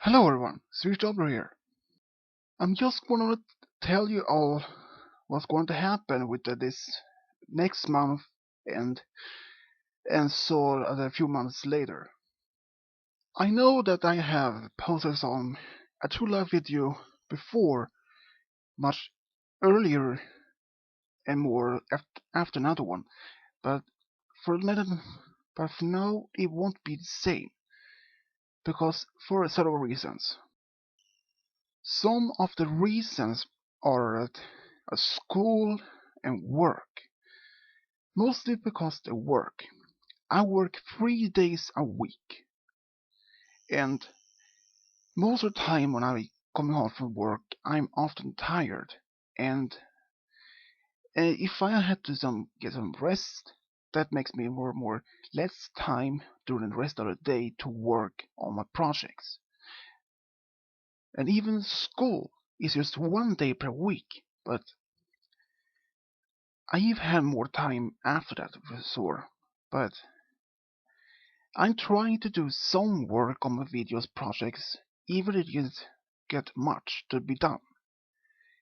Hello everyone, Switch Over here. I'm just gonna tell you all what's going to happen with this next month and so a few months later. I know that I have posted some a True Life video before, much earlier and more after another one, but for another, but for now it won't be the same because for several reasons. Some of the reasons are at school and work. Mostly because the work. I work 3 days a week, and most of the time when I come home from work, I'm often tired. And if I had to get some rest, that makes me more less time during the rest of the day to work on my projects. And even school is just 1 day per week, but I've had more time after that for sure. But I'm trying to do some work on my videos projects, even if it doesn't get much to be done.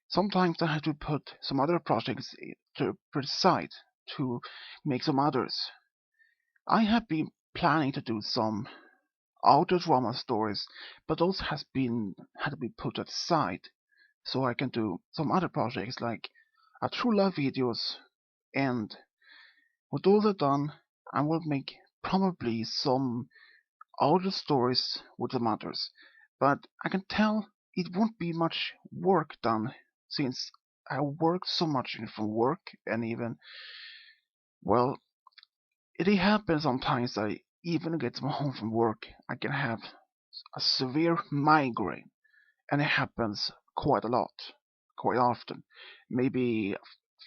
Sometimes I have to put some other projects to the side to make some others. I have been planning to do some audio drama stories, but those had to be put aside so I can do some other projects like a True Love videos. And with all that done, I will make probably some audio stories with the others, but I can tell it won't be much work done since I work so much from work and even, well, it happens sometimes I even get home from work, I can have a severe migraine, and it happens quite a lot, quite often, maybe a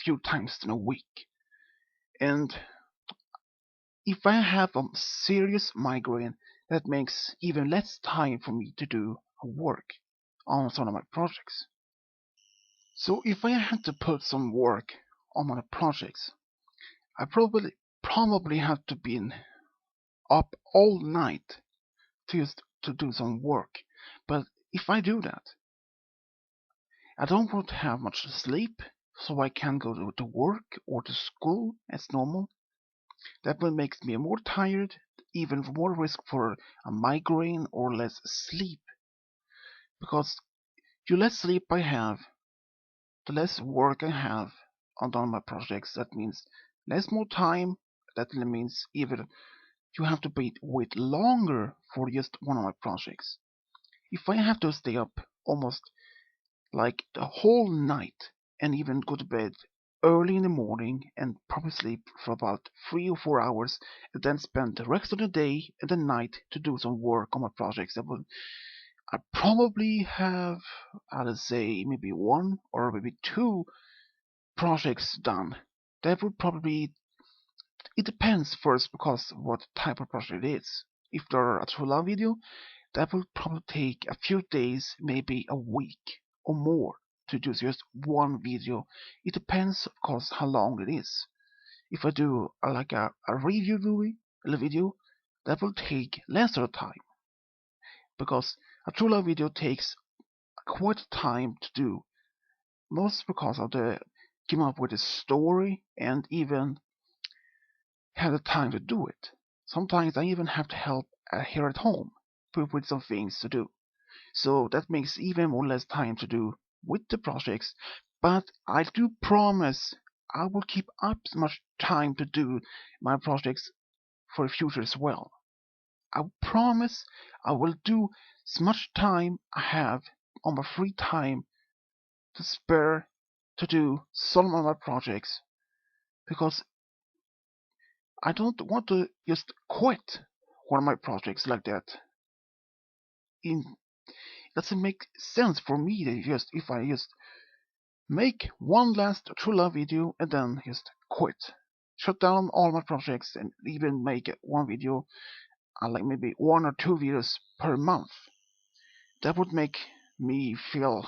few times in a week. And if I have a serious migraine, that makes even less time for me to do work on some of my projects. So if I had to put some work on my projects, I probably have to be up all night just to do some work. But if I do that, I don't want to have much sleep, so I can go to work or to school as normal. That will make me more tired, even more risk for a migraine or less sleep. Because the less sleep I have, the less work I have on my projects. That means less more time. That means even you have to wait longer for just one of my projects. If I have to stay up almost like the whole night and even go to bed early in the morning and probably sleep for about 3 or 4 hours and then spend the rest of the day and the night to do some work on my projects, that would I probably have, I'd say, maybe one or maybe two projects done. That would probably, it depends first because what type of project it is. If they're a true love video, that will probably take a few days, maybe a week or more to do just one video. It depends, of course, how long it is. If I do like a review video, that will take less of time because a true love video takes quite time to do, most because of the came up with a story and even have the time to do it. Sometimes I even have to help here at home with some things to do. So that makes even more less time to do with the projects. But I do promise I will keep up as much time to do my projects for the future as well. I promise I will do as much time I have on my free time to spare to do some of my projects because I don't want to just quit one of my projects like that. It doesn't make sense for me to just if I just make one last true love video and then just quit. Shut down all my projects and even make one video, like maybe one or two videos per month. That would make me feel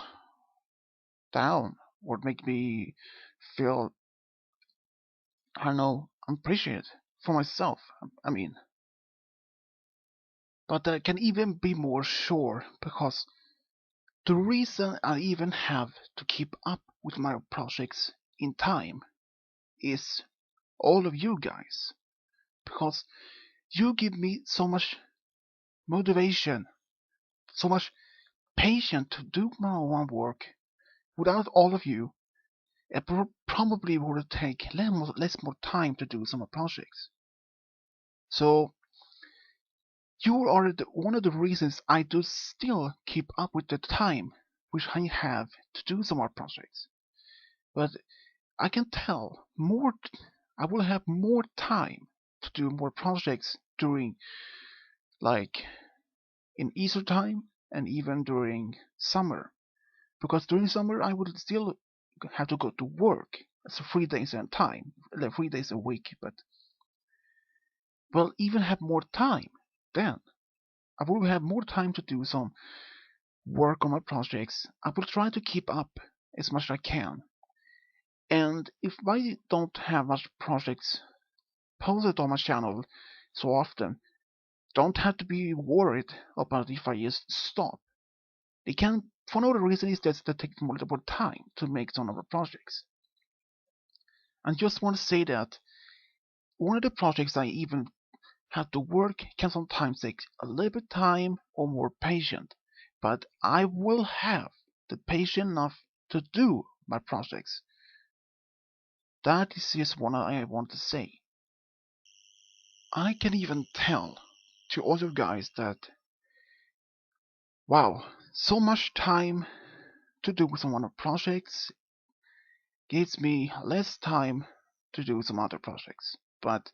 down, would make me feel, I don't know, appreciate for myself. I mean, But I can even be more sure because the reason I even have to keep up with my projects in time is all of you guys. Because you give me so much motivation, so much patience to do my own work. Without all of you, it probably would take less more time to do some projects. So you are one of the reasons I do still keep up with the time which I have to do some more projects. But I can tell I will have more time to do more projects during, like, in Easter time and even during summer. Because during summer I would still have to go to work. It's 3 days at a time, like 3 days a week, but will even have more time then. I will have more time to do some work on my projects. I will try to keep up as much as I can. And if I don't have much projects posted on my channel so often, don't have to be worried about if I just stop. They can, for another reason is that it takes multiple time to make some of the projects. And just want to say that one of the projects I even have to work can sometimes take a little bit time or more patient, but I will have the patience enough to do my projects. That is just what I want to say. I can even tell to all you guys that, wow, so much time to do some other projects gives me less time to do some other projects. But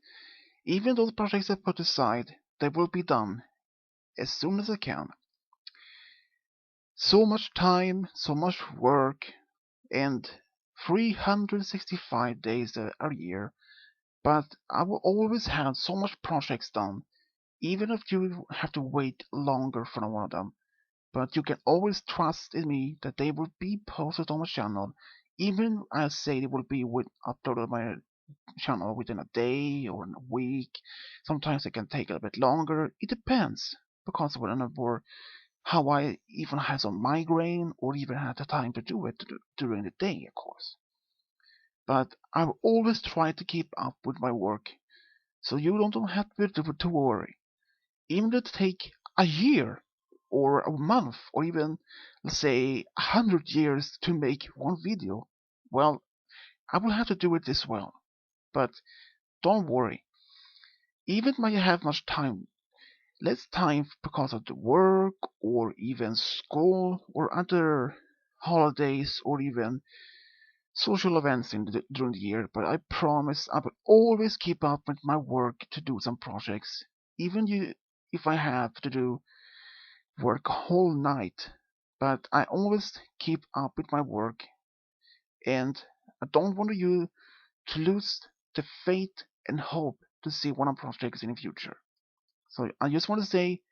even those projects I put aside, they will be done as soon as I can. So much time, so much work, and 365 days a year, but I will always have so much projects done, even if you have to wait longer for one of them. But you can always trust in me that they will be posted on my channel, even I say they will be uploaded on my channel within a day or a week. Sometimes it can take a bit longer. It depends because whenever how I even have some migraine or even have the time to do it during the day, of course. But I will always try to keep up with my work, so you don't have to worry. Even if it take a year or a month or even, let's say, 100 years to make one video, well, I will have to do it as well. But don't worry. Even when you have much time, less time because of the work or even school or other holidays or even social events during the year, but I promise I will always keep up with my work to do some projects, even if I have to do work whole night. But I always keep up with my work, and I don't want you to lose the faith and hope to see one of projects in the future. So I just want to say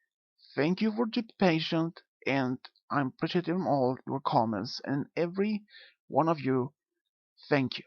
thank you for the patient, and I'm appreciating all your comments and every one of you. Thank you.